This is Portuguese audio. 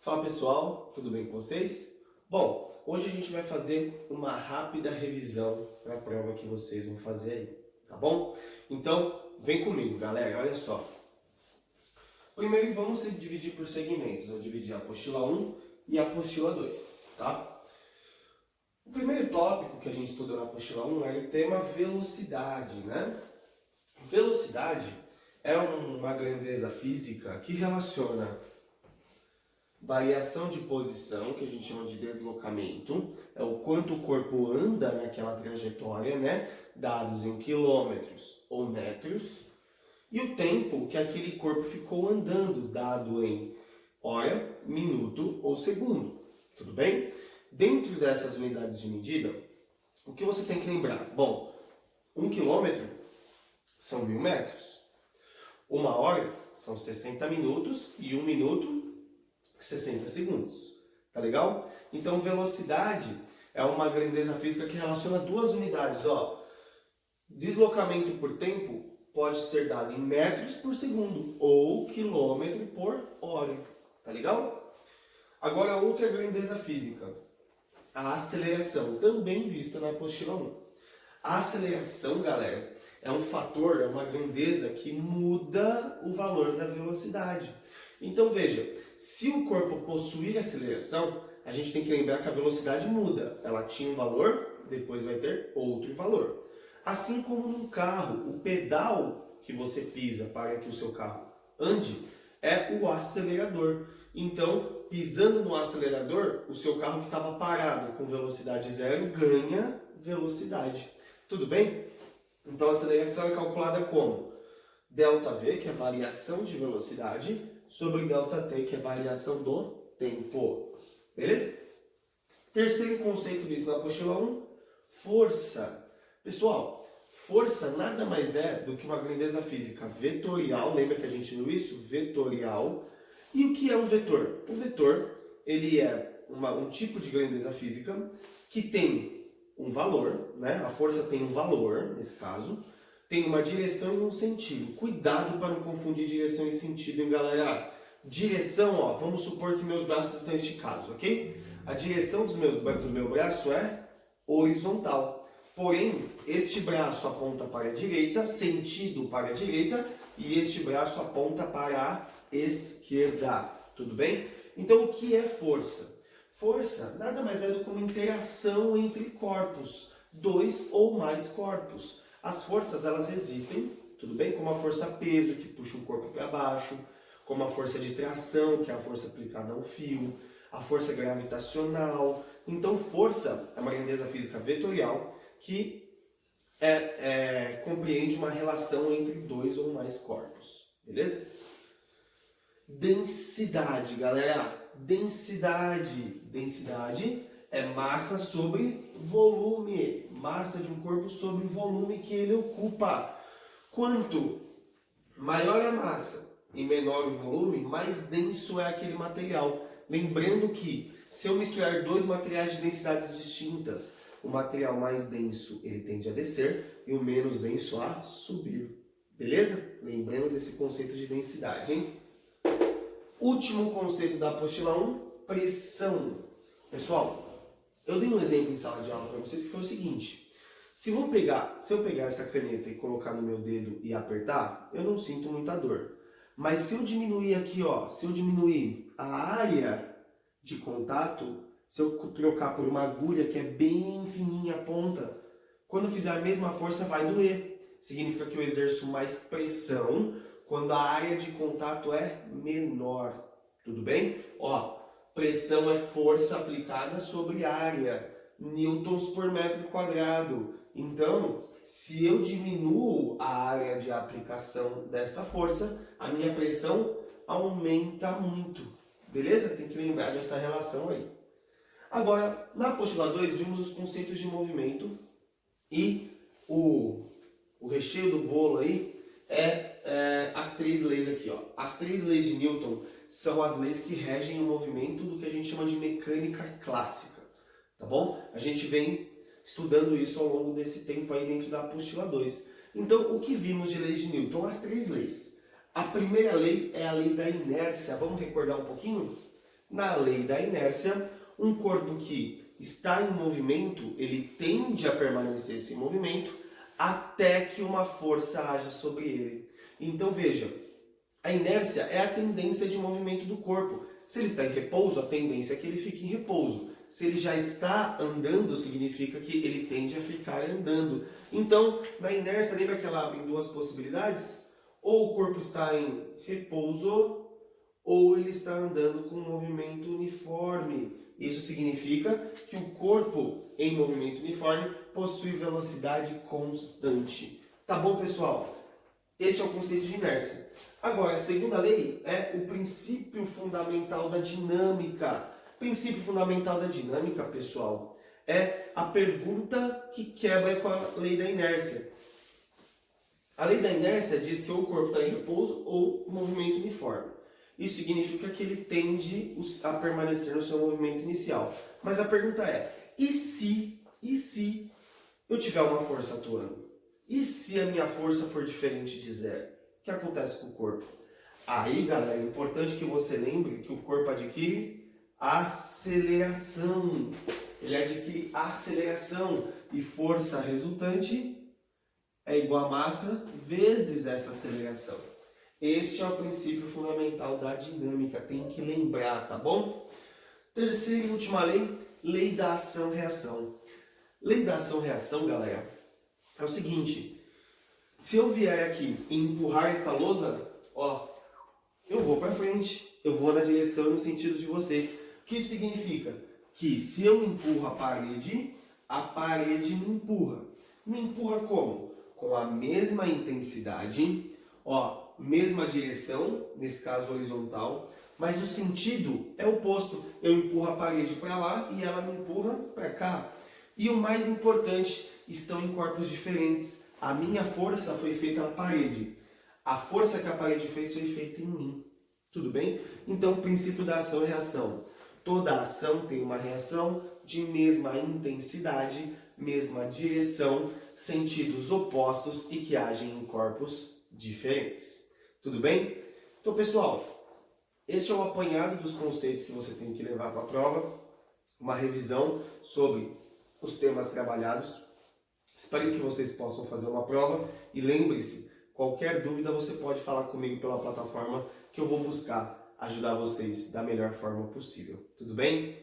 Fala pessoal, tudo bem com vocês? Bom, hoje a gente vai fazer uma rápida revisão para a prova que vocês vão fazer aí, tá bom? Então, vem comigo galera, olha só. Primeiro vamos se dividir por segmentos, vou dividir a apostila 1 e a apostila 2, tá? O primeiro tópico que a gente estudou na apostila 1 era o tema velocidade, né? Velocidade é uma grandeza física que relaciona variação de posição, que a gente chama de deslocamento, é o quanto o corpo anda naquela trajetória, né? Dados em quilômetros ou metros, e o tempo que aquele corpo ficou andando, dado em hora, minuto ou segundo. Tudo bem? Dentro dessas unidades de medida, o que você tem que lembrar? Bom, 1 quilômetro são 1000 metros. 1 hora são 60 minutos e 1 minuto 60 segundos, tá legal? Então, velocidade é uma grandeza física que relaciona duas unidades, ó. Deslocamento por tempo pode ser dado em metros por segundo ou quilômetro por hora, tá legal? Agora, outra grandeza física, a aceleração, também vista na apostila 1. A aceleração, galera, é um fator, é uma grandeza que muda o valor da velocidade. Então veja, se o corpo possuir aceleração, a gente tem que lembrar que a velocidade muda. Ela tinha um valor, depois vai ter outro valor. Assim como num carro, o pedal que você pisa para que o seu carro ande é o acelerador. Então, pisando no acelerador, o seu carro que estava parado com velocidade zero ganha velocidade. Tudo bem? Então, a aceleração é calculada como ΔV, que é a variação de velocidade, sobre ΔT, que é a variação do tempo. Beleza? Terceiro conceito visto na apostila 1, força. Pessoal, força nada mais é do que uma grandeza física vetorial. Lembra que a gente viu isso? Vetorial. E o que é um vetor? O vetor, ele é um tipo de grandeza física que tem um valor, né? A força tem um valor, nesse caso, tem uma direção e um sentido. Cuidado para não confundir direção e sentido, hein, galera? Direção, ó, vamos supor que meus braços estão esticados, ok? A direção do meu braço é horizontal. Porém, este braço aponta para a direita, sentido para a direita, e este braço aponta para a esquerda. Tudo bem? Então, o que é força? Força nada mais é do que uma interação entre corpos, dois ou mais corpos. As forças, elas existem, tudo bem? Como a força peso, que puxa o corpo para baixo, como a força de tração, que é a força aplicada a um fio, a força gravitacional. Então, força é uma grandeza física vetorial que compreende uma relação entre dois ou mais corpos, beleza? Densidade, galera. Densidade. Densidade é massa sobre volume. Massa de um corpo sobre o volume que ele ocupa. Quanto maior a massa e menor o volume, mais denso é aquele material. Lembrando que se eu misturar dois materiais de densidades distintas, o material mais denso ele tende a descer e o menos denso a subir. Beleza? Lembrando desse conceito de densidade, hein? Último conceito da apostila 1, pressão. Pessoal, eu dei um exemplo em sala de aula para vocês que foi o seguinte. Se eu pegar essa caneta e colocar no meu dedo e apertar, eu não sinto muita dor. Mas se eu diminuir aqui, ó, se eu diminuir a área de contato, se eu trocar por uma agulha que é bem fininha a ponta, quando eu fizer a mesma força vai doer. Significa que eu exerço mais pressão quando a área de contato é menor. Tudo bem? Ó, pressão é força aplicada sobre área, newtons por metro quadrado. Então, se eu diminuo a área de aplicação desta força, a minha pressão aumenta muito. Beleza? Tem que lembrar dessa relação aí. Agora, na apostila 2, vimos os conceitos de movimento e o recheio do bolo aí as três leis aqui, ó. As três leis de Newton são as leis que regem o movimento do que a gente chama de mecânica clássica, tá bom? A gente vem estudando isso ao longo desse tempo aí dentro da apostila 2. Então, o que vimos de leis de Newton? As três leis. A primeira lei é a lei da inércia. Vamos recordar um pouquinho? na lei da inércia, um corpo que está em movimento, ele tende a permanecer esse movimento até que uma força haja sobre ele. Então veja, a inércia é a tendência de movimento do corpo. Se ele está em repouso, a tendência é que ele fique em repouso. Se ele já está andando, significa que ele tende a ficar andando. Então, na inércia, lembra que ela abre duas possibilidades? Ou o corpo está em repouso, ou ele está andando com um movimento uniforme. Isso significa que o corpo em movimento uniforme possui velocidade constante. Tá bom, pessoal? Esse é o conceito de inércia. Agora, a segunda lei é o princípio fundamental da dinâmica. O princípio fundamental da dinâmica, pessoal, é a pergunta que quebra com a lei da inércia. A lei da inércia diz que ou o corpo está em repouso ou movimento uniforme. Isso significa que ele tende a permanecer no seu movimento inicial. Mas a pergunta é, e se eu tiver uma força atuando? E se a minha força for diferente de zero? O que acontece com o corpo? Aí, galera, é importante que você lembre que o corpo adquire aceleração. Ele adquire aceleração e força resultante é igual a massa vezes essa aceleração. Este é o princípio fundamental da dinâmica, tem que lembrar, tá bom? Terceira e última lei, lei da ação-reação. Lei da ação-reação, galera, é o seguinte, se eu vier aqui e empurrar esta lousa, ó, eu vou para frente, eu vou na direção e no sentido de vocês. O que isso significa? Que se eu empurro a parede me empurra. Me empurra como? Com a mesma intensidade, ó, mesma direção, nesse caso horizontal, mas o sentido é oposto. Eu empurro a parede para lá e ela me empurra para cá. E o mais importante, estão em corpos diferentes. A minha força foi feita na parede. A força que a parede fez foi feita em mim. Tudo bem? Então, o princípio da ação e reação. Toda ação tem uma reação de mesma intensidade, mesma direção, sentidos opostos e que agem em corpos diferentes. Tudo bem? Então, pessoal, esse é o apanhado dos conceitos que você tem que levar para a prova, uma revisão sobre os temas trabalhados. Espero que vocês possam fazer uma prova e lembre-se, qualquer dúvida você pode falar comigo pela plataforma que eu vou buscar ajudar vocês da melhor forma possível. Tudo bem?